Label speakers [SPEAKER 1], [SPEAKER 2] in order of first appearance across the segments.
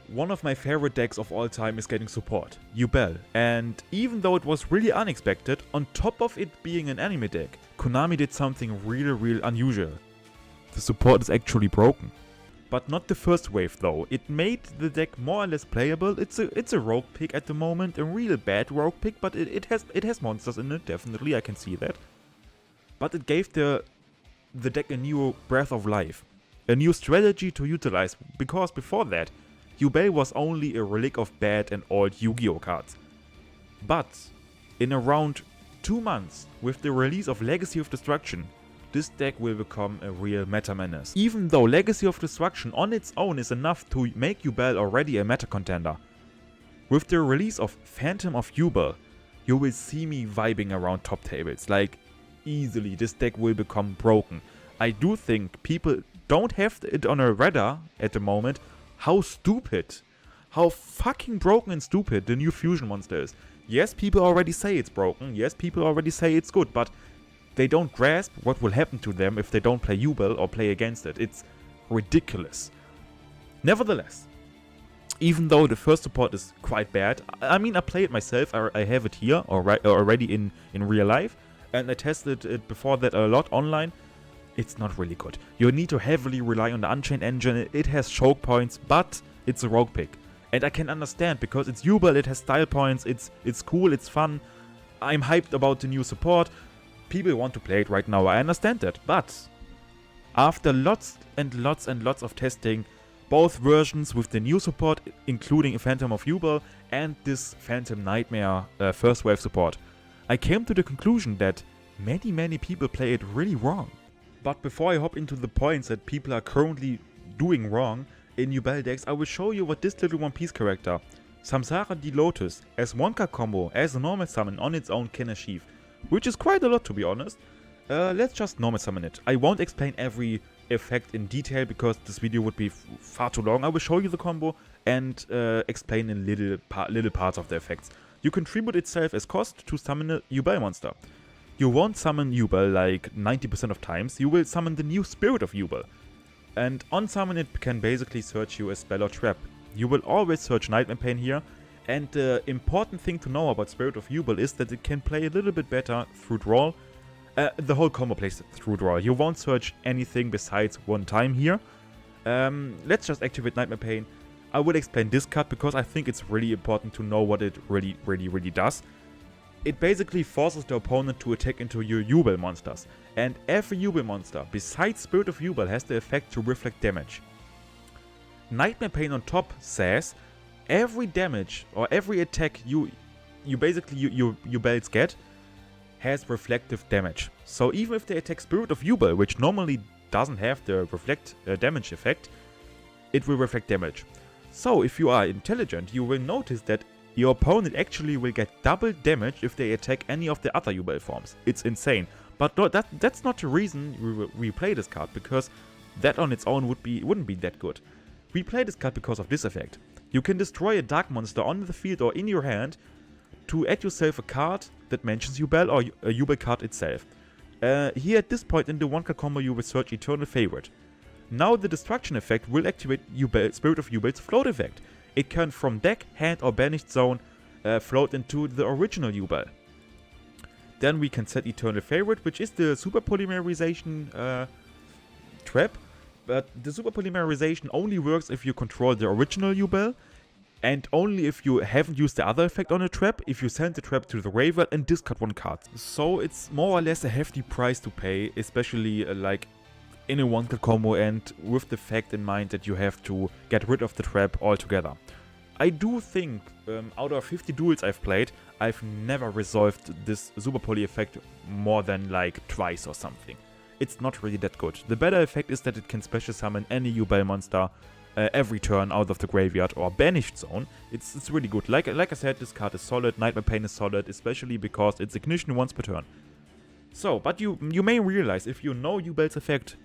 [SPEAKER 1] one of my favorite decks of all time is getting support, Yubel. And even though it was really unexpected, on top of it being an anime deck, Konami did something really unusual. The support is actually broken. But not the first wave though. It made the deck more or less playable. It's a rogue pick at the moment, a real bad rogue pick, but it has monsters in it, definitely, I can see that. But it gave the deck a new breath of life. A new strategy to utilize, because before that, Yubel was only a relic of bad and old Yu-Gi-Oh cards. But in around 2 months, with the release of Legacy of Destruction, this deck will become a real meta menace. Even though Legacy of Destruction on its own is enough to make Yubel already a meta contender, with the release of Phantom of Yubel, you will see me vibing around top tables. Like, easily, this deck will become broken. I do think people don't have it on a radar at the moment how fucking broken and stupid the new fusion monster is. Yes, people already say it's broken, yes, people already say it's good, but they don't grasp what will happen to them if they don't play Yubel or play against it. It's ridiculous. Nevertheless, even though the first support is quite bad, I mean, I play it myself, I have it here already in real life, and I tested it before that a lot online. It's not really good. You need to heavily rely on the Unchained engine. It has choke points, but it's a rogue pick. And I can understand, because it's Yubel, it has style points, it's cool, it's fun. I'm hyped about the new support. People want to play it right now, I understand that. But after lots and lots of testing, both versions with the new support, including Phantom of Yubel and this Phantom Nightmare first wave support, I came to the conclusion that many people play it really wrong. But before I hop into the points that people are currently doing wrong in Yubel decks, I will show you what this little One Piece character, Samsara the Lotus, as 1-card combo, as a normal summon on its own can achieve. Which is quite a lot, to be honest. Let's just normal summon it. I won't explain every effect in detail because this video would be far too long. I will show you the combo and explain in little parts of the effects. You contribute itself as cost to summon a Yubel monster. You won't summon Yubel like 90% of times, you will summon the new Spirit of Yubel. And on summon it can basically search you a spell or trap. You will always search Nightmare Pain here, and the important thing to know about Spirit of Yubel is that it can play a little bit better through draw. The whole combo plays through draw. You won't search anything besides one time here. Let's just activate Nightmare Pain. I will explain this card because I think it's really important to know what it really does. It basically forces the opponent to attack into your Yubel monsters, and every Yubel monster besides Spirit of Yubel has the effect to reflect damage. Nightmare Pain on top says every damage or every attack you Yubels get has reflective damage. So even if they attack Spirit of Yubel, which normally doesn't have the reflect damage effect, it will reflect damage. So if you are intelligent, you will notice that your opponent actually will get double damage if they attack any of the other Yubel forms. It's insane. But that's not the reason we play this card, because that on its own wouldn't be that good. We play this card because of this effect. You can destroy a dark monster on the field or in your hand to add yourself a card that mentions Yubel or a Yubel card itself. Here at this point in the 1-card combo you will search Eternal Favorite. Now the destruction effect will activate Spirit of Yubel's float effect. It can from deck, hand or banished zone float into the original Yubel. Then we can set Eternal Favorite, which is the super polymerization trap. But the super polymerization only works if you control the original Yubel, and only if you haven't used the other effect on a trap, if you send the trap to the graveyard and discard one card. So it's more or less a hefty price to pay, especially like in a 1-card combo and with the fact in mind that you have to get rid of the trap altogether. I do think out of 50 duels I've played, I've never resolved this super poly effect more than like twice or something. It's not really that good. The better effect is that it can special summon any Yubel monster every turn out of the graveyard or banished zone. It's really good. Like I said, this card is solid. Nightmare Pain is solid, especially because it's ignition once per turn. So, but you may realize if you know Yubel's effect,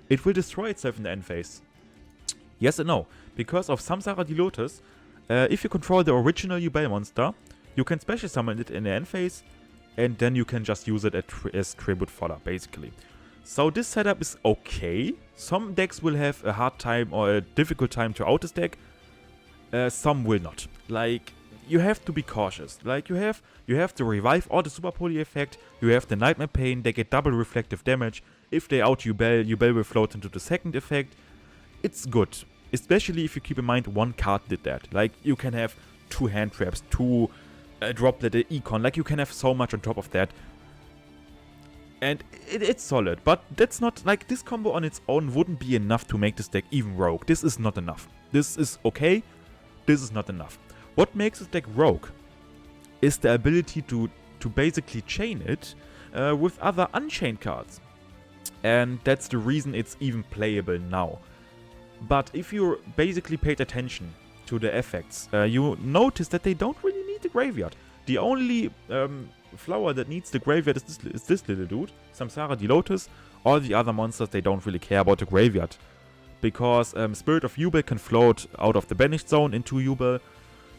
[SPEAKER 1] it will destroy itself in the end phase. Yes and no. Because of Samsara the Lotus, if you control the original Yubel monster, you can special summon it in the end phase, and then you can just use it as tribute fodder, basically. So this setup is okay. Some decks will have a hard time or a difficult time to out this deck. some will not. Like, you have to be cautious. Like, you have the revive or the super poly effect, you have the nightmare pain, they get double reflective damage. If they out Yubel, Yubel will float into the second effect. It's good, especially if you keep in mind one card did that. Like, you can have 2 hand traps, 2 droplet econ, like you can have so much on top of that. And it's solid, but that's not, like, this combo on its own wouldn't be enough to make this deck even rogue. This is not enough. This is okay, this is not enough. What makes this deck rogue is the ability to basically chain it with other unchained cards. And that's the reason it's even playable now. But if you basically paid attention to the effects, you notice that they don't really need the graveyard. The only flower that needs the graveyard is this little dude, Samsara the Lotus. All the other monsters, they don't really care about the graveyard. Because Spirit of Yubel can float out of the banished zone into Yubel.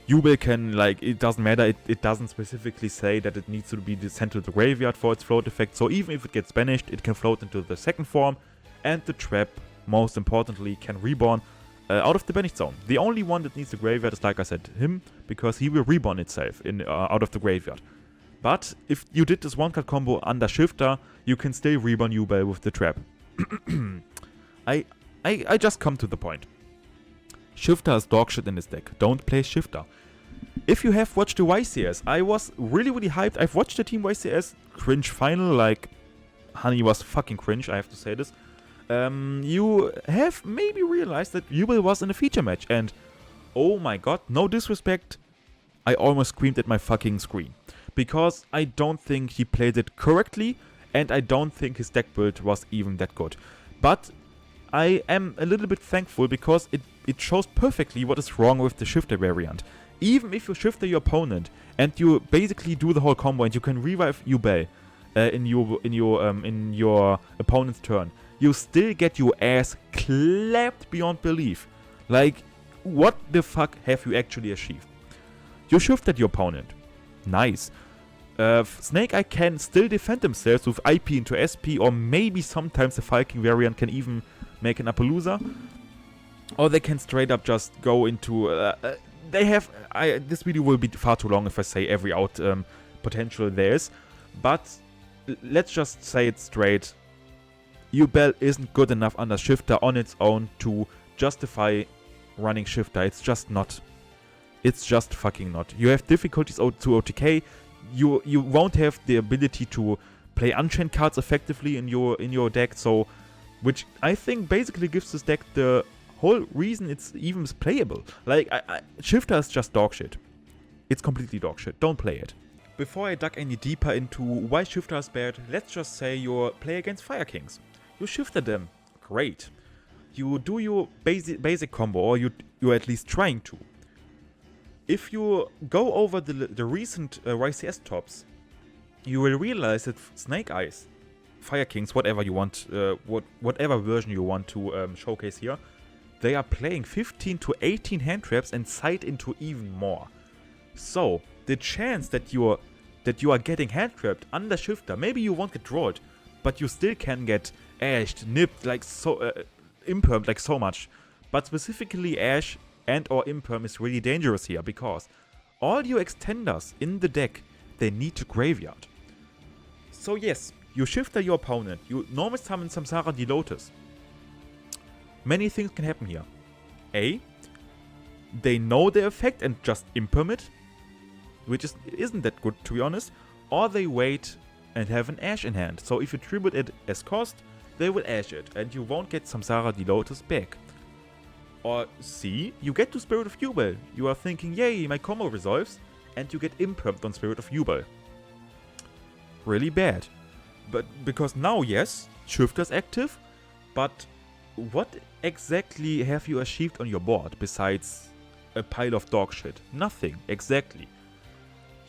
[SPEAKER 1] Yubel can, like, it doesn't matter, it doesn't specifically say that it needs to be sent to the graveyard for its float effect. So even if it gets banished, it can float into the second form. And the trap, most importantly, can reborn out of the banished zone. The only one that needs the graveyard is, like I said, him, because he will reborn itself out of the graveyard. But if you did this one card combo under Shifter, you can still reborn Yubel with the trap. I just come to the point. Shifter is dogshit in this deck. Don't play Shifter. If you have watched the YCS, I was really hyped. I've watched the Team YCS cringe final, like, Honey was fucking cringe, I have to say this. You have maybe realized that Yubel was in a feature match, and oh my god, no disrespect, I almost screamed at my fucking screen. Because I don't think he played it correctly, and I don't think his deck build was even that good. But I am a little bit thankful because it shows perfectly what is wrong with the Shifter variant. Even if you Shifter your opponent and you basically do the whole combo and you can revive Yubel in your opponent's turn, you still get your ass clapped beyond belief. Like, what the fuck have you actually achieved? You shifted your opponent. Nice. Snake Eye can still defend themselves with IP into SP, or maybe sometimes the Falcon variant can even make an Appaloosa. Or they can straight up just go into... they have... this video will be far too long if I say every out potential there is. But let's just say it straight. Yubel isn't good enough under Shifter on its own to justify running Shifter. It's just not. It's just fucking not. You have difficulties to OTK. You won't have the ability to play Unchained cards effectively in your deck. So, which I think basically gives this deck the whole reason it's even playable. Like, Shifter is just dog shit. It's completely dog shit. Don't play it. Before I dug any deeper into why Shifter is bad, let's just say you play against Fire Kings. You shifted them. Great. You do your basic combo, or you're at least trying to. If you go over the recent YCS tops, you will realize that Snake Eyes, Fire Kings, whatever you want, whatever version you want to showcase here, they are playing 15 to 18 hand traps and side into even more. So the chance that you are getting hand trapped under Shifter, maybe you won't get drawed, but you still can get ashed, nipped, like so, impermed, like so much. But specifically Ash and or Imperm is really dangerous here, because all your extenders in the deck, they need to graveyard. So yes, you Shifter your opponent, you normally summon Samsara the Lotus. Many things can happen here. A, they know the effect and just Imperm it, which isn't that good, to be honest. Or they wait and have an Ash in hand. So if you tribute it as cost, they will Ash it, and you won't get Samsara the Lotus back. Or C, you get to Spirit of Yubel. You are thinking, yay, my combo resolves, and you get Impermed on Spirit of Yubel. Really bad. But because now, yes, Shifter's active, but what exactly have you achieved on your board besides a pile of dog shit? Nothing, exactly.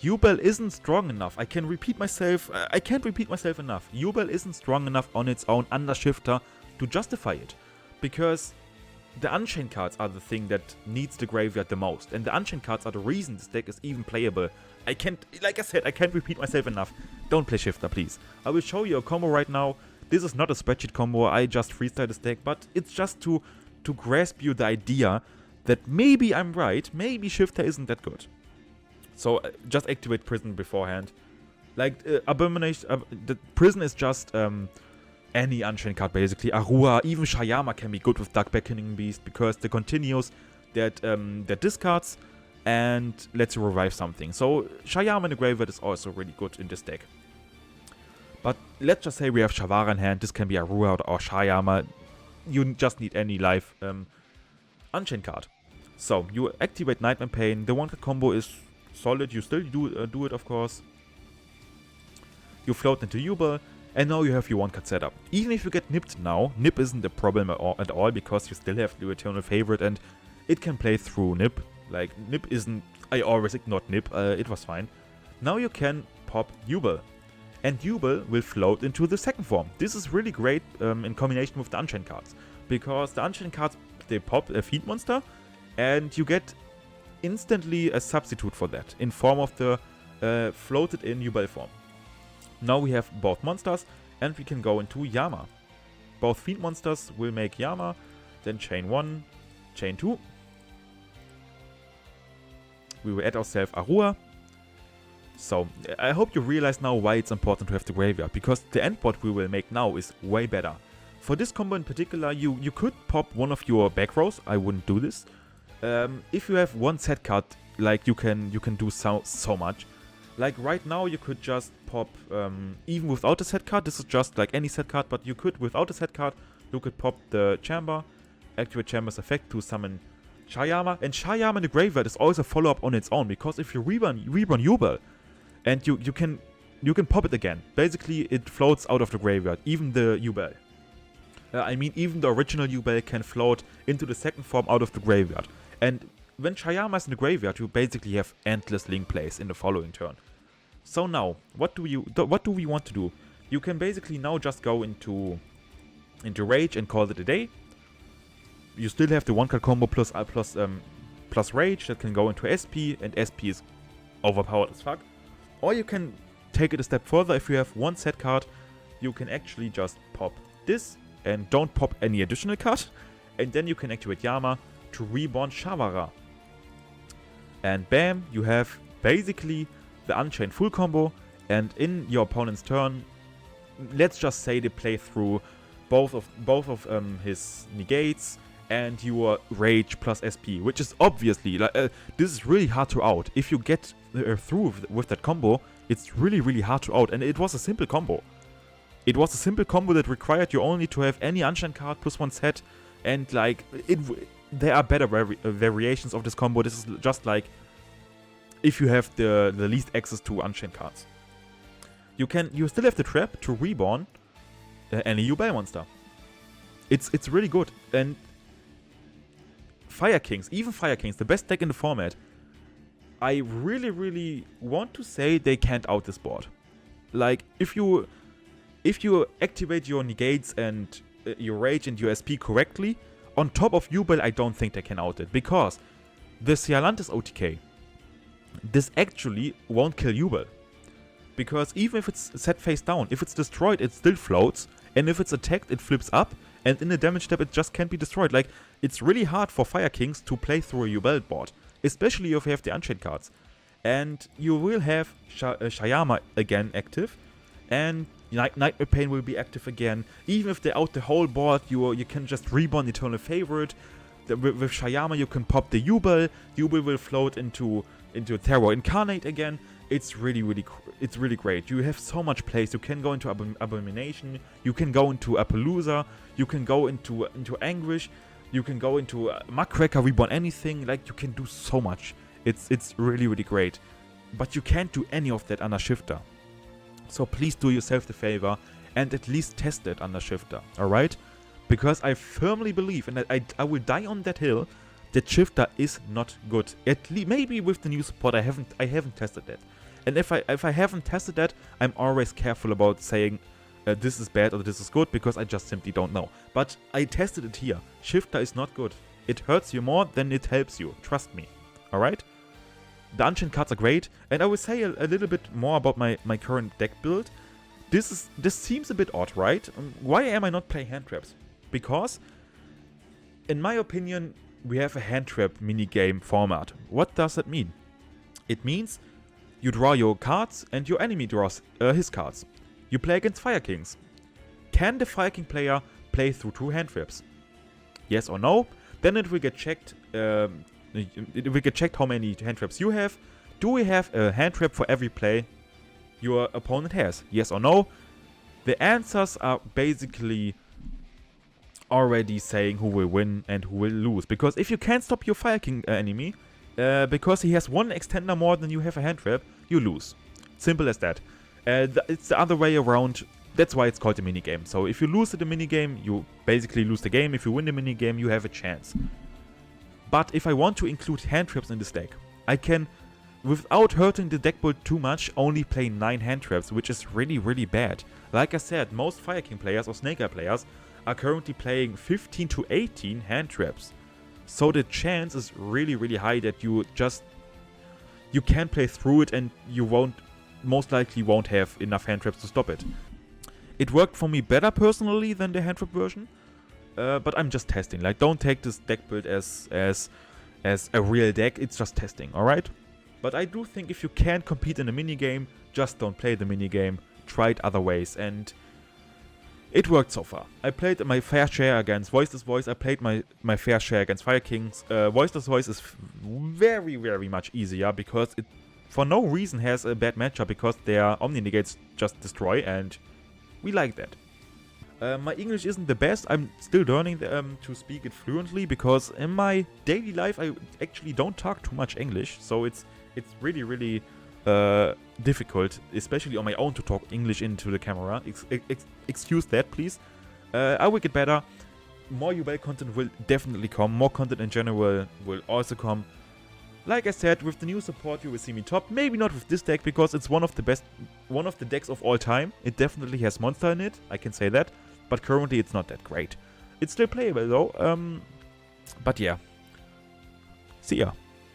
[SPEAKER 1] Yubel isn't strong enough. I can't repeat myself enough. Yubel isn't strong enough on its own under Shifter to justify it. Because the Unchained cards are the thing that needs the graveyard the most. And the Unchained cards are the reason this deck is even playable. Like I said, I can't repeat myself enough. Don't play Shifter, please. I will show you a combo right now. This is not a spreadsheet combo, I just freestyle this deck. But it's just to grasp you the idea that maybe I'm right, maybe Shifter isn't that good. So just activate Prison beforehand. Like, Abomination, the Prison is just any Unchained card basically. Arua, even Shayama can be good with Dark Beckoning Beast because the continues that discards and lets you revive something. So Shayama in the graveyard is also really good in this deck. But let's just say we have Shavara in hand. This can be Arua or Shayama. You just need any live Unchained card. So you activate Nightmare Pain. The one-card combo is solid. You still do it, of course. You float into Yubel, and now you have your one-card setup. Even if you get nipped now, nip isn't a problem at all because you still have the Eternal Favorite and it can play through nip. Like, nip isn't... I always ignored nip, it was fine. Now you can pop Yubel, and Yubel will float into the second form. This is really great in combination with the Unchained cards, because the Unchained cards, they pop a Fiend Monster, and you get instantly a substitute for that in form of the floated in Yubel form. Now we have both monsters, and we can go into Yama. Both Fiend Monsters will make Yama, then chain 1, chain 2. We will add ourselves Arua. So, I hope you realize now why it's important to have the graveyard, because the end board we will make now is way better. For this combo in particular, you could pop one of your back rows. I wouldn't do this. If you have one set card, like, you can do so much. Like right now you could just pop, even without a set card, this is just like any set card, but you could, without a set card, you could pop the Chamber, activate Chamber's effect to summon Shayama, and Shayama in the graveyard is always a follow-up on its own, because if you reborn Yubel, and you can pop it again. Basically it floats out of the graveyard, even the Yubel. I mean, even the original Yubel can float into the second form out of the graveyard. And when Shayama is in the graveyard, you basically have endless link plays in the following turn. So now, what do we want to do? You can basically now just go into Rage and call it a day. You still have the one-card combo plus Rage that can go into SP, and SP is overpowered as fuck. Or you can take it a step further. If you have one set card, you can actually just pop this and don't pop any additional card. And then you can activate Yama to reborn Shavara. And bam, you have basically the Unchained full combo, and in your opponent's turn, let's just say they play through both of his negates and your Rage plus SP, which is obviously, like, this is really hard to out. If you get through with that combo, it's really hard to out, and it was a simple combo. It was a simple combo that required you only to have any Unchained card plus one set, and like, there are better variations of this combo. This is just like if you have the least access to Unchained cards. You still have the trap to reborn any Yubel monster. It's really good. And Fire Kings, even Fire Kings, the best deck in the format, I really want to say they can't out this board. Like, if you activate your negates and your Rage and your SP correctly, on top of Yubel, I don't think they can out it, because the Cialantis OTK, this actually won't kill Yubel. Because even if it's set face down, if it's destroyed, it still floats, and if it's attacked, it flips up, and in the damage step, it just can't be destroyed. Like, it's really hard for Fire Kings to play through a Yubel board, especially if you have the Unchained cards. And you will have Shayama again active, and Nightmare Pain will be active again. Even if they out the whole board, you can just reborn Eternal Favorite. With Shayama, you can pop the Yubel. Yubel will float into Terror Incarnate again. It's really great. You have so much plays. You can go into Abomination. You can go into Appaloosa. You can go into Anguish. You can go into Muckraker, reborn anything. Like, you can do so much. It's really great. But you can't do any of that under Shifter. So please do yourself the favor and at least test it under Shifter, alright? Because I firmly believe, and I will die on that hill, that Shifter is not good. At least, maybe with the new support, I haven't tested that. And if I haven't tested that, I'm always careful about saying this is bad or this is good, because I just simply don't know. But I tested it here. Shifter is not good. It hurts you more than it helps you. Trust me. Alright? The Unchained cards are great, and I will say a little bit more about my current deck build. This seems a bit odd, right? Why am I not playing hand traps? Because, in my opinion, we have a hand trap minigame format. What does that mean? It means you draw your cards and your enemy draws his cards. You play against Fire Kings. Can the Fire King player play through 2 hand traps? Yes or no? Then it will get checked. It will get checked how many hand traps you have. Do we have a hand trap for every play your opponent has? Yes or no? The answers are basically already saying who will win and who will lose. Because if you can't stop your Fire King enemy, because he has 1 extender more than you have a hand trap, you lose. Simple as that. It's the other way around. That's why it's called a minigame. So if you lose at the minigame, you basically lose the game. If you win the minigame, you have a chance. But if I want to include hand traps in this deck, I can, without hurting the deck build too much, only play 9 hand traps, which is really, really bad. Like I said, most Fire King players or Snake Eye players are currently playing 15 to 18 hand traps. So the chance is really, really high that you can't play through it, and you most likely won't have enough hand traps to stop it. It worked for me better personally than the hand trap version, but I'm just testing. Like, don't take this deck build as a real deck. It's just testing, alright? But I do think if you can't compete in a minigame, just don't play the minigame. Try it other ways, and it worked so far. I played my fair share against Voiceless Voice. I played my fair share against Fire Kings. Voiceless Voice is very, very much easier because it, for no reason, has a bad matchup because their Omni Negates just destroy, and we like that. My English isn't the best. I'm still learning to speak it fluently because in my daily life I actually don't talk too much English. So it's really, really difficult, especially on my own, to talk English into the camera. Excuse that, please. I will get better. More Yubel content will definitely come. More content in general will also come. Like I said, with the new support you will see me top. Maybe not with this deck because it's one of the decks of all time. It definitely has monster in it, I can say that. But currently it's not that great. It's still playable though. But yeah. See ya.